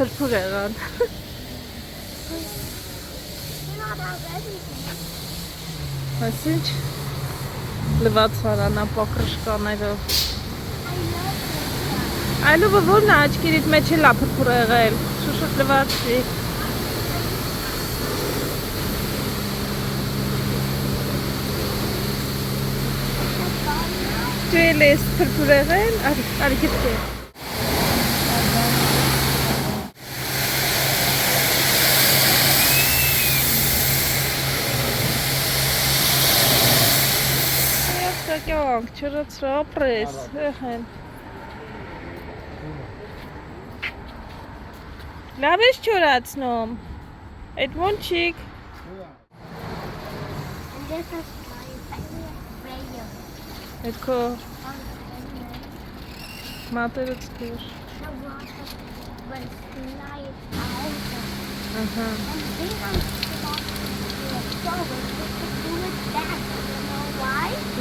փրփուր եղան։ Այսինչ լվացարանա պակրշկաներով։ Այլովը որն է աչքերիդ մեջ էլ է փրփուր եղել, շուշուտ լվացի։ Դու էլ ես փրփուր եղել, արի գտկե։ Կյանք, չրացրա ապրես, էհեն։ Լավ ես չորացնում, էդ ոնչիկ։ Էդ քո մատերից դուր։ Ահա։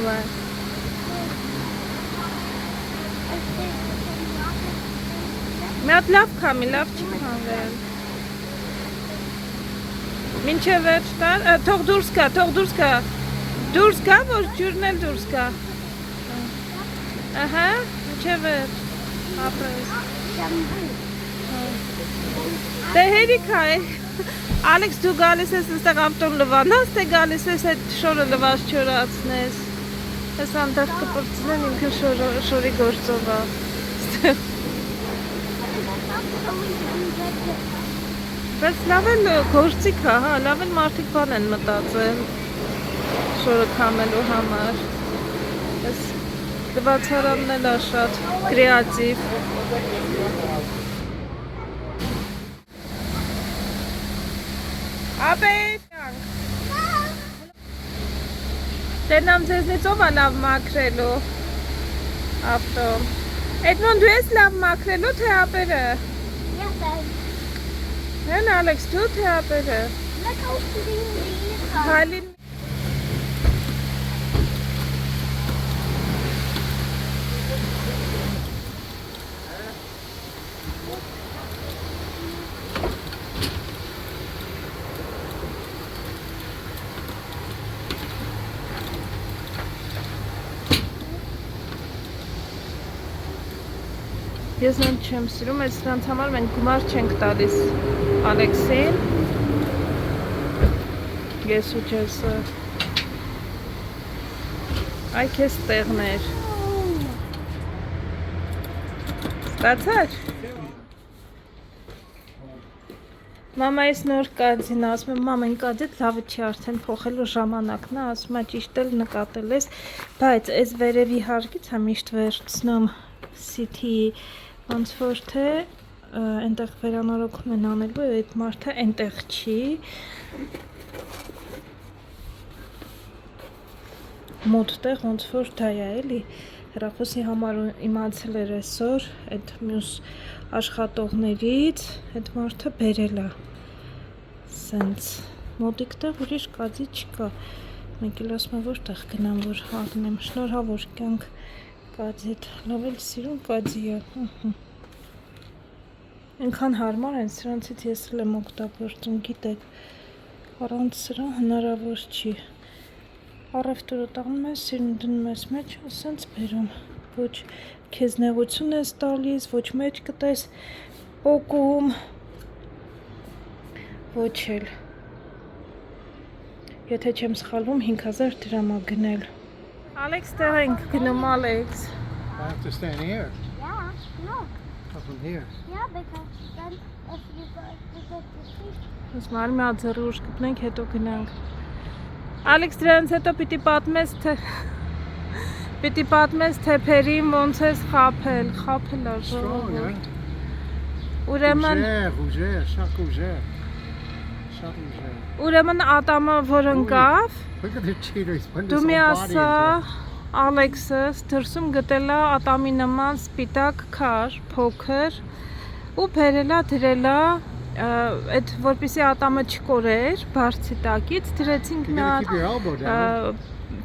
Why? Մի լավ քամի, լավ չի քամվել։ Մինչև վերջ տար, թող դուրս գա, դուրս գա, որ ջուրն էլ դուրս գա։ Ահա, մինչև վերջ, ապրես։ Դե հերիք է, Ալեքս դու գալիս ես այստեղ ամտոն լվանաս, թե գալիս ես այդ շորը լվաց չորացնես։ Ես անտեղ կպրծնեն ինքը շորի գործով է։ Բայց լավ էլ գործիք է, հա, լավ էլ մարդիկ բան են մտածել շորը քամելու համար։ Ես լվացարանն էլ է շատ կրեատիվ։ Ապետ Տենամ ձեզնից ով է լավ մաքրելու ավտոն։ Էդմոն դու ես լավ մաքրելու, թե ապերը։ Հեն Ալեքս դու թե ապերը։ Հալին Ես նրանց չեմ սիրում, այս նրանց համար մենք գումար չենք տալիս Ալեքսին, ես ու ջեսը, այ քեզ տեղներ, ստացար, մամայիս նոր կածին, ասում եմ մամեն կածիտ լավը չի արդեն փոխելու ժամանակն է, ասում է ճիշտ էլ նկատել ես, բայց այս վերևի հարկից եմ միշտ վերցնում սիթի ոնց որ թե այնտեղ վերանորոգում են անելու, այդ մարդը այնտեղ չի մոտ տեղ ոնց որ դա է էլի հեռախոսի համար իմացել էր այսօր այդ մյուս աշխատողներից այդ մարդը բերել է սենց մոտիկ տեղ ուրիշ կածի չկա մեկ էլ ասում է որտեղ գնամ որ հագնեմ շնորհավոր կյանք կածիդ, լավ էլ սիրուն կածի է, այնքան հարմար են, սրանցից ես էլ եմ օգտագործում, գիտեք, առանց սրա հնարավոր չի, առևտուրը տանում ես, սիրուն դնում ես մեջ, ասենց բերում, ոչ քեզ նեղություն ես տալիս, ոչ մեջ կտես պոկում, ոչ էլ, եթե չեմ սխալվում 5000 դրամ է գնել, Ալեքս տեղ ենք գնում, Ալեքս I have to stand here. Yeah, no. Up from here. Yeah, because then if you go to sleep. Ես մարմի ածերը ուշ կպնենք, հետո գնանք Ալեքս դրանց հետո պիտի պատմես թեփերին ոնց ես խապել է ժողովուրդ Ուրեմն Ուրեմն ատամը որ ընկավ Look at the cheaters. Դու մի ասա Ալեքսս դրսում գտելա ատամի նման սպիտակ քար, փոքր ու բերելա դրելա այդ որպեսի ատամը չկորեր բարձի տակից դրեցինք նա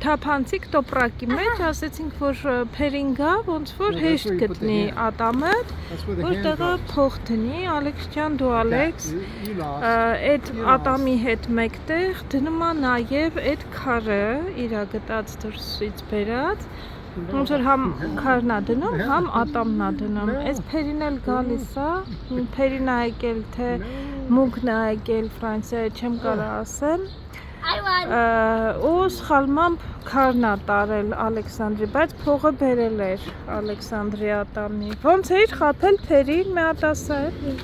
թափանցիկ տոպրակի մեջ, ասեցինք, որ փերին գա, ոնց որ Yeah, that's հեշտ where you put the գտնի hand. Ադամը, That's where the hand որտեղը goes. փող դնի, Ալեքս ջան, դու Ալեքս, You lost. այդ Ադամի հետ մեկտեղ դնում է նաև այդ քարը իրա գտած դրսից բերած, ոնց որ համ քարն է դնում, համ Ադամն է դնում, այս փերին էլ գալիս է, փերին է եկել, թե մուգն է եկել Ֆրանսիայի, չեմ կարող ասեմ, I won. ու սխալմամբ քարն է տարել Ալեքսանդրի, բայց փողը բերել էր Ալեքսանդրի Ադամի, ոնց էիր խաբել փերին, մի հատ ասա էլի,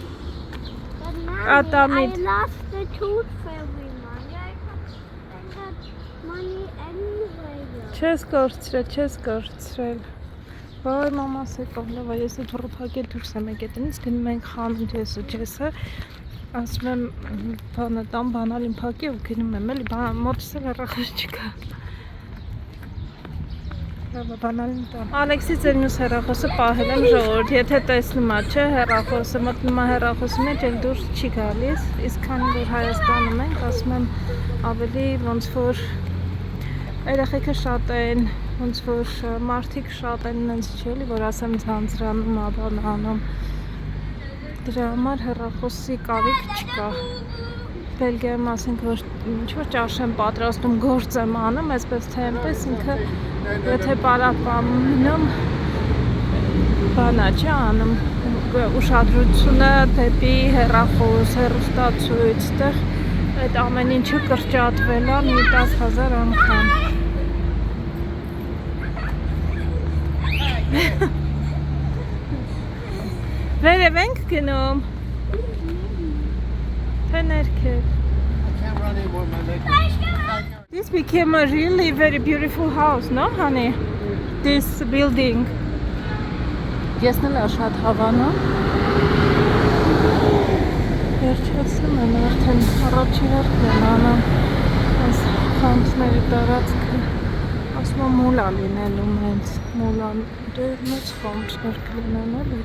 But Adamid. I lost the tooth fairy money. I got money anyway. չես կորցրել, վայ մամաս եկավ, լավա, ես այդ վռփակել դուրս եմ եկել տնից, գնում ենք խանում ջեսը, ասում եմ բանը տամ բանալին փակի ու գնում եմ էլի, մոտս էլ հեռախոս չկա, լավա բանալին տամ, Ալեքսից էլ մյուս հեռախոսը պահել եմ ժողովուրդ, եթե տեսնում ա չէ հեռախոսը, մտնում ա հեռախոսի մեջ էլ դուրս չի գալիս, իսկ քանի որ Հայաստանում ենք, ասում եմ ավելի ոնց որ երեխեքը շատ են, ոնց որ մարդիկ շատ են նենց չի էլի, որ ասեմ ձանձրանում, աբանանում, դրա համար հեռախոսի կարիք չկա, Բելգիայում ասենք, որ ինչ-որ ճաշ եմ պատրաստում, գործ եմ անում, այսպես թե այնպես ինքը, եթե պարապանում, բանա չի անում, ուշադրությունը դեպի հեռախոս, հեռուստացույց, տեղ այդ ամեն ինչը կրճատվել է մի 10,000 անգամ։ Վերև ենք գնում։ Թե ներքև։ I can't run anymore. My leg. This became a really very beautiful house, no, honey? This building. Ես նել է շատ հավանում։ Վերջացնում եմ արդեն առաջի հերթն եմ անում այս խանութների տարածքը ասում եմ մուլ ա լինելու մենց մուլ ա դեր մեծ խանութներ կլինեն էլի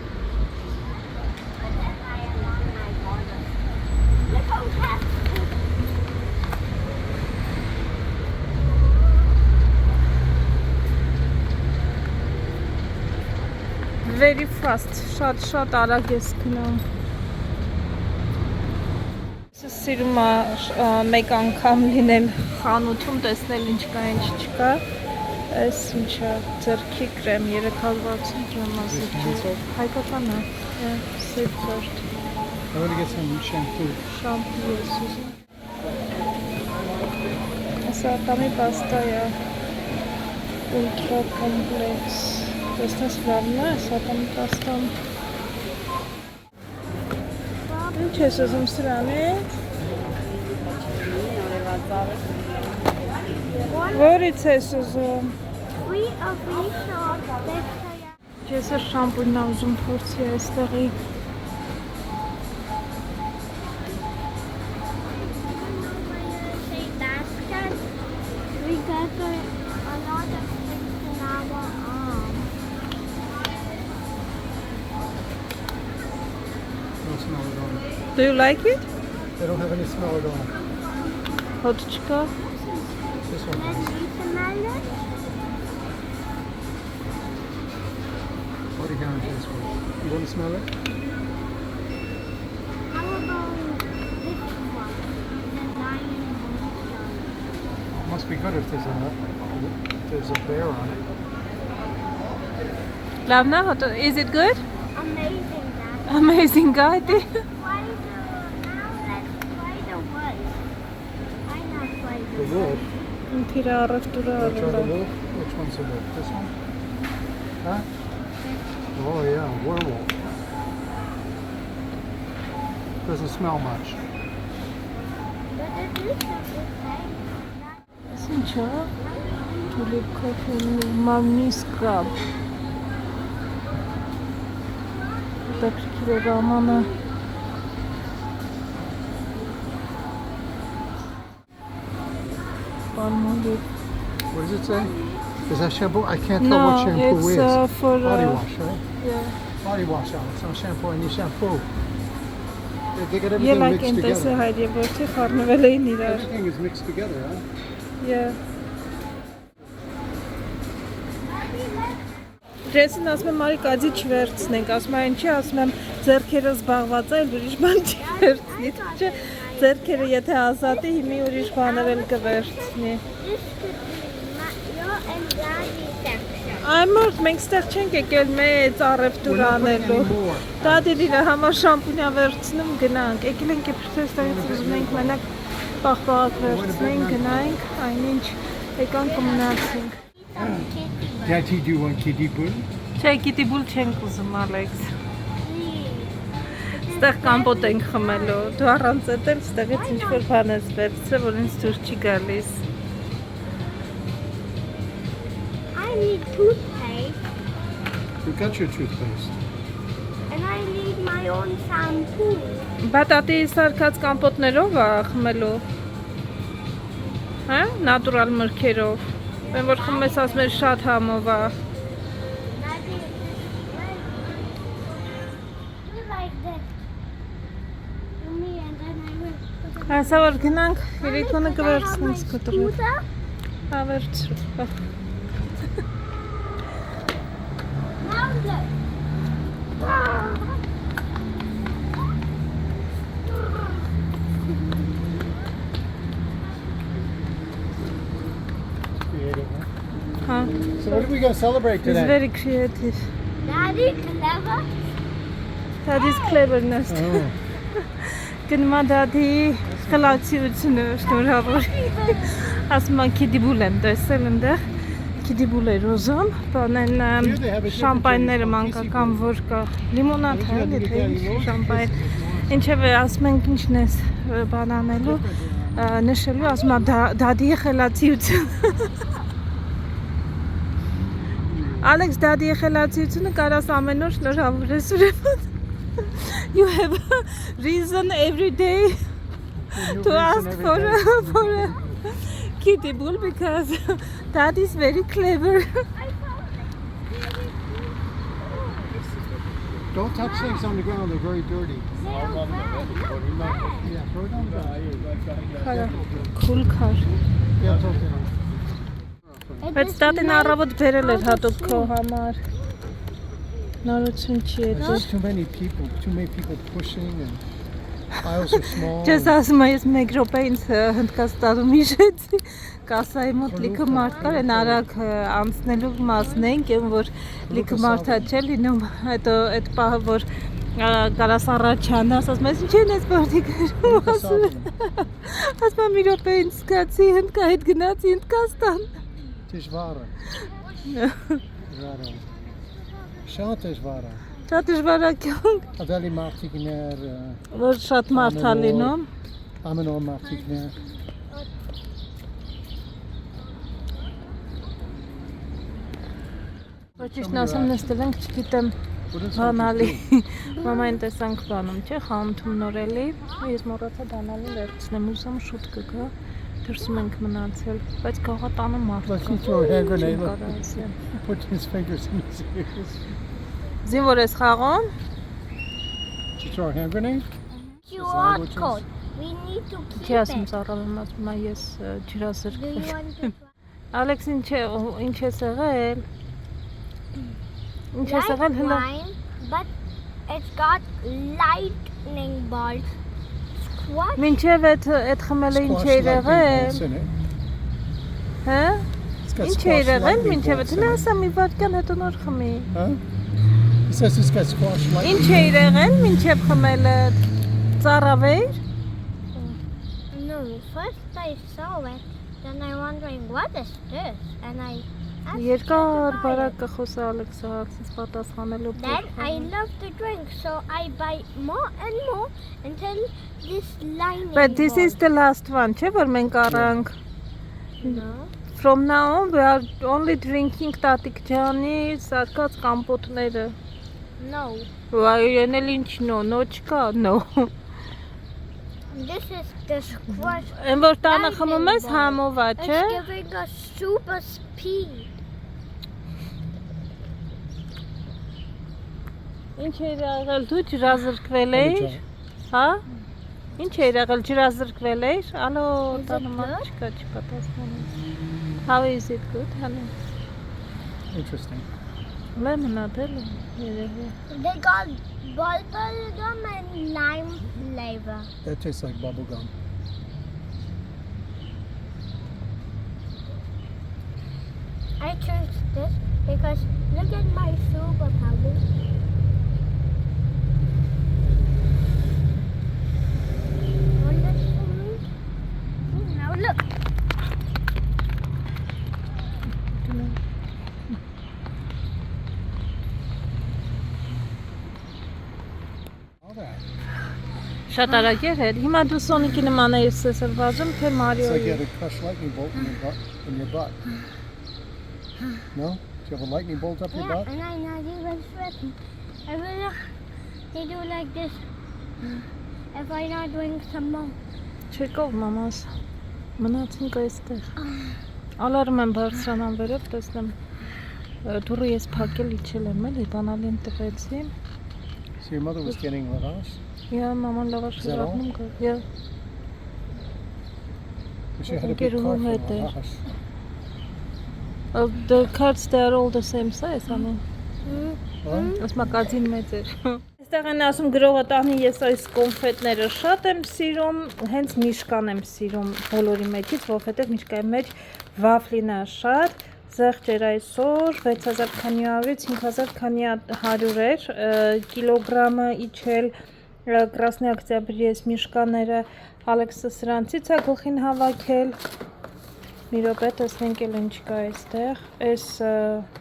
Very fast, շատ արագ ես գնում Սիրում է մեկ անգամ լինել խանութում, տեսնել ինչ կա, ինչ չկա Այս ինչա, ձեռքի կրեմ 360 դրամ ասեցի Հայկական է, Safeguard I want to get some shampoo. Շամպու ես ուզում Այս ատամի պաստա է Ultra Complex Տեսնես լավն է, այս ատամի պաստան Ինչ ես ուզում սրանից Որից ես ուզում We shop. Ես է շամպույնն ուզում փորձի այստեղի Say that because we got a lot of things in our arm. No smell at all. Do you like it? They don't have any smell at all. Հոտ չկա This one Then does. we smell it. What do you got this one? You want to smell it? How about this one? The lion monster. Must be good if there's a bear on it. Լավն է, հոտ Is it good? Amazing, Dad. Amazing guy Now let's try the wood. Why not try The the wood? wolf. Ինքիրա առևտուրը Wanna try the արել wolf? Which one's the wolf? This one? Huh? Oh yeah, werewolf. Doesn't smell much. But it is a Այս ինչ է? Tulip coffee, mommy scrub Դեպրիքիր է ռամանը Palmolive What does it say? Is that shampoo? I can't tell what No, shampoo it's is. for Body wash, right? yeah. Body wash out. It's not shampoo. I need shampoo. They get Yeah, everything like mixed in this together. հայր եւ որդի խառնվել էին իրար Everything is mixed together, huh? Yeah Ջեսին ասում եմ արի կածի չվերցնենք, ասում եմ ինչի, ասում եմ ձեռքերը զբաղված է, ուրիշ բան չի վերցնի, չէ, ձեռքերը եթե ազատի, հիմի ուրիշ բաներ էլ կվերցնի։ Your and Daddy's section. Այմորդ մենք ստեղ չենք եկել մեծ առևտուր անելու։ Դադին իր համար շամպունյա վերցնում գնանք, եկել ենք իբրտեստայից ուզում ենք մենակ պաղպաղակ վերցնենք, գնայինք, այնինչ եկանք ու մնացինք։ Daddy, do you want kiddie pool? Չէ, գիտի բուլ չենք ուզում, Ալեքս։ Ստեղ կամպոտ ենք խմելու, դու առանց էդ էլ ստեղից ինչ-որ բան ես վերցրել, որ ինձ դուր չի գալիս։ I need toothpaste You got your toothpaste. and I need my own shampoo. Բա տատի սարկած կամպոտներով է խմելու։ Հա, նատուրալ մրգերով։ Բեմ որ խմում ես ասում ես շատ համով է։ Daddy, do like this to me and then I will put it. Այսա որ գնանք, երեկոները Can I have my կվերցնենք սկուտրը։ scooter? Հա, վերցրու։ Now look. Creative, huh? Հա, So what are we going to celebrate it's today? very creative. Daddy, clever. That is cleverness։ Oh, Գնում է դադի խլացիությունը շնորհավոր։ Ասում եմ քիդիբուլ եմ տեսել այնտեղ։ Քիդիբուլ էր ուզում, բանեն շամպայնները մանկական որ կա։ Լիմոնադ է, թե ինչ շամպայն։ Ինչևէ, ասում ենք ինչն է բան անելու, նշելու, ասում եմ դադի խելացիություն։ Ալեքս դադի խելացիությունը կարաս ամեն օր շնորհավոր ես ուրեմն։ You have a reason every day to ask for a kiddie bull because that is very clever. don't touch things on the ground, they're very dirty. Yeah, throw it on the ground. Քարա, cool car։ Yeah, throw it on. Բայց դատին առավոտ բերել էր հատուկ քո համար։ Նորություն չի էդի։ There's just too many people pushing and aisles are small. Ջես ասում ես մեկ րոպե ինձ Հնդկաստանում հիշեցի։ Կասայի մոտ լիքը մարդ կար, են արագ անցնելու մասն ենք, որ լիքը մարդ է չէ լինում, հետո այդ պահը որ կարաս առաջանաս, ասում ես ինչ են այս մարդիկ ասում։ Ասում եմ մի րոպե ինձ զգացի Հնդկա հետ գնացի Հնդկաստան։ Tishvara. Շատ դժվար է։ Շատ դժվար է կյանք, Adeli martikner, որ շատ մարդ է լինում։ ameno martikner. Ոչիշն ասում նստել ենք, չգիտեմ, բանալի։ Մամային տեսանք բանում, չէ, խանութում նորելի։ Ես մոռացա դանալի վերցնեմ, ուզում շուտ կգա։ Դրսում ենք մնացել, բայց գաղա տանը մարդ Let's կա։ throw a hand grenade. Չեմ կարող ասել։ Put his fingers in his ears. Զինվոր ես խաղում։ Did you throw a hand grenade? QR code. We need to keep Չի ասում it. ծառալում, ասում է ես Do you ջրազրկվել։ want to Ալեքս ինչ ես եղել։ Ինչ ես like եղել հլա։ wine, but it's got lightning bolts. Squash. Մինչև այդ խմելը ինչ Squash է lightning եղել։ bolts in it. Հա։ It's got Ինչ է squash եղել lightning մինչև bolts այդ in it. ասա մի վարքան հետո նոր խմի։ Huh? He says it's got squash lightning. Ինչ է եղել մինչև խմելը ծառավեր։ No, first I saw it, then I wondering what is this, and I asked Երկար to buy բարակ it. կխոսա Ալեքսը հարցից պատասխանելու Then I love to drink, so I buy more and more until this lightning But this bolt. is the last one, չէ՞ որ մենք առանք։ No. From now on we are only drinking Տատիկ ջանի սարկած կամպոտները։ No. Վայ, էլ ինչ նո չկա, նո։ This is the squash. Այն որ տանը խմում ես համով է, չէ։ It's giving us super speed. Ինչ է եղել դու ջրազրկվել ես։ Հա։ Ինչ է եղել ջրազրկվել ես։ Ալո, Is it տանը մարդ good? չկա, չպատասխանում։ How is it good, honey? Interesting. Lemonade, երևի։ They got bubble gum and lime flavor. That tastes like bubble gum. I chose this because look at my superpower. Want this for me? Now look. All that. Շատ արագ էր։ Հիմա դու Սոնիկի նման ես ասել վազում, թե It's like you Մարիոյի։ had a crushed lightning bolt in your butt. No? Do you have a lightning bolt up your Yeah, butt? and I'm not even sweating. I will they do like this if I'm not doing some more. Չեկով մամաս։ Մնացինք այստեղ։ Ալարում եմ բարձրանան վերև, տեսնեմ դուրը ես փակել իջել եմ, էլի բանալին տվեցի։ So your mother was getting lavash? Yeah, maman լավաշ Is that all? գրատնում կա։ Yeah. She had a big Getting car all for wet there. lavash. The cards they are all the same size, I mean. What? Ось մակածին մեծ էր։ Այստեղ են ասում գրողը տանի ես այս կոնֆետները շատ եմ սիրում, հենց միշկան եմ սիրում բոլորի մեջից, որովհետև միշկայի մեջ վաֆլին է շատ, զեղչ էր այսօր 6000 քանյարից 5000 քանյա 100 էր, կիլոգրամը իջել Красный Октябрь ես միշկաները Ալեքսը սրանցից է գլխին հավաքել։ Մի րոպե տեսնենք էլ ինչ կա այստեղ։ Այս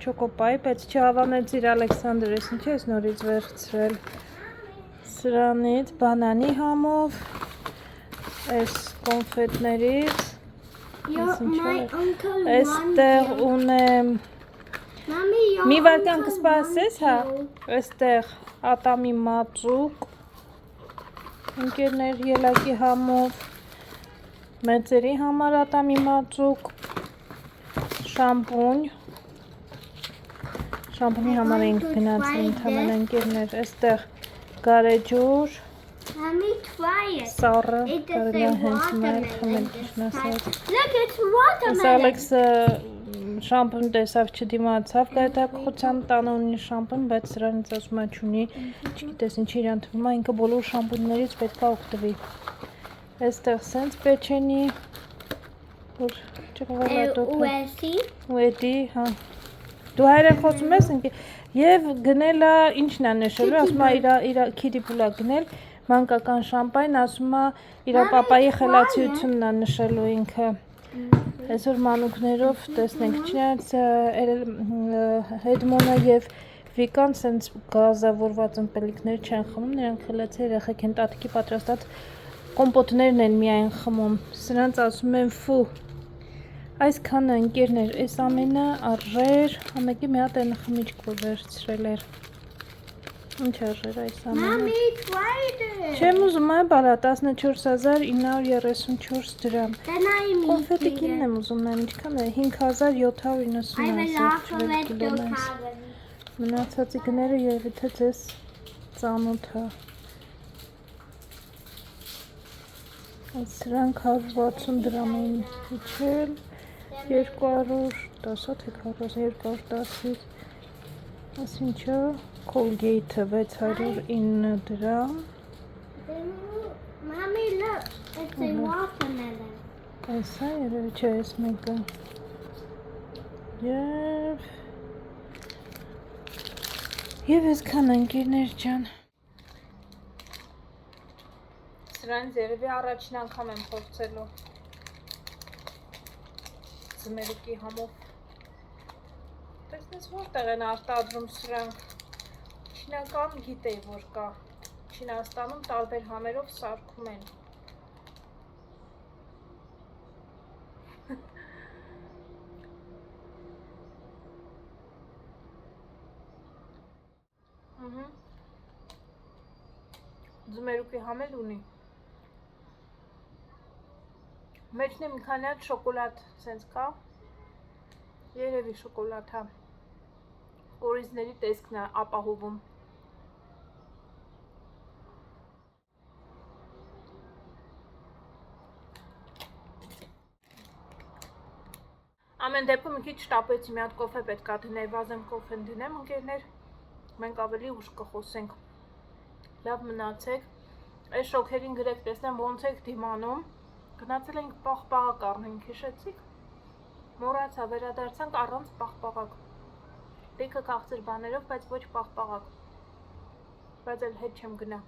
չոկոպայ, բայց չհավանեցիր Ալեքսանդր, ես ինչ ես նորից վերցրել։ Սրանից բանանի համով, այս կոնֆետներից, My uncle այստեղ ունեմ Mommy, your մի վարքան uncle կսպասես, հա, այստեղ ատամի մածուկ, ընկերներ ելակի համով, մեծերի համար ատամի մածուկ, շամպուն, շամպունի համար ենք գնացել ընդհանրեն ընկերներ, այստեղ գարեջուր, Mommy, try it. սառը, It is կարելի է a հենց մայր watermelon. խմել This ճիշտն ասած։ type. Look, it's Այս watermelon. Ալեքսը շամպուն տեսավ չդիմացավ գայթակղության տանը ունի շամպուն, բայց սրանից ասում է չունի, չգիտես ինչի իրան թվում է, ինքը բոլոր շամպուններից պետք է օգտվի։ Այստեղ սենց պեչենի, որ չկողալատոտ ուետի, հա։ Դու հայրեն խոսում ես և գնել է, ինչն է նշելու, ասում է իր քիդիպուլա գնել, մանկական շամպայն, ասում է իր պապայի խելացիությունն է նշելու ինքը։ Այսօր մանուկներով տեսնենք, չնայած Էդմոնը և Վիկան սենց գազավորված ըմպելիքներ չեն խմում, նրանք խելացի երեխեք են տատիկի պատրաստած կոմպոտներն են միայն խմում, սրանց ասում են ֆու, այսքանը ընկերներ, այս ամենը արժեր, ամեկի մի հատ են խմիչք որ վերցրել էր, ինչ արժեր այս ամենը, Mommy, try it. չեմ ուզում այ բալա 14934 դրամ, Then I'm կոնֆետի eating կինն it. եմ ուզում նայեմ, ինչքան է, 5790 I will offer է, it to Karen. մնացածի գները երևի թե ձեզ ծանոթ է, սրանք 160 դրամ էին իջել, 210 թե 210-ից, ասինչը Colgate-ը 609 դրամ, Mommy, look, it's a watermelon. այս է երևի չէ այս մեկը, և այսքան ընկերներ ջան, սրանից երևի առաջին անգամ եմ փորձելու ձմերուկի համով, տեսնես որտեղ են արտադրում սրանք, չինական գիտեի որ կա, Չինաստանում տարբեր համերով սարքում են, ձմերուկի համ էլ ունի, մեջն է մի քանի հատ շոկոլադ սենց կա, երևի շոկոլադ հա, կորիզների տեսքն է ապահովում, Ամեն դեպքում մի քիչ շտապեցի, մի հատ կոֆե պետք է դնեի, վազեմ կոֆեն դնեմ, ընկերներ, մենք ավելի ուշ կխոսենք։ Լավ մնացեք, այս շոքերին գրեք տեսնեմ ոնց եք դիմանում, գնացել ենք պաղպաղակ առնենք, հիշեցիք, մոռացա, վերադարձանք առանց պաղպաղակ, լիքը քաղցր բաներով, բայց ոչ պաղպաղակ, բայց էլ հետ չեմ գնա։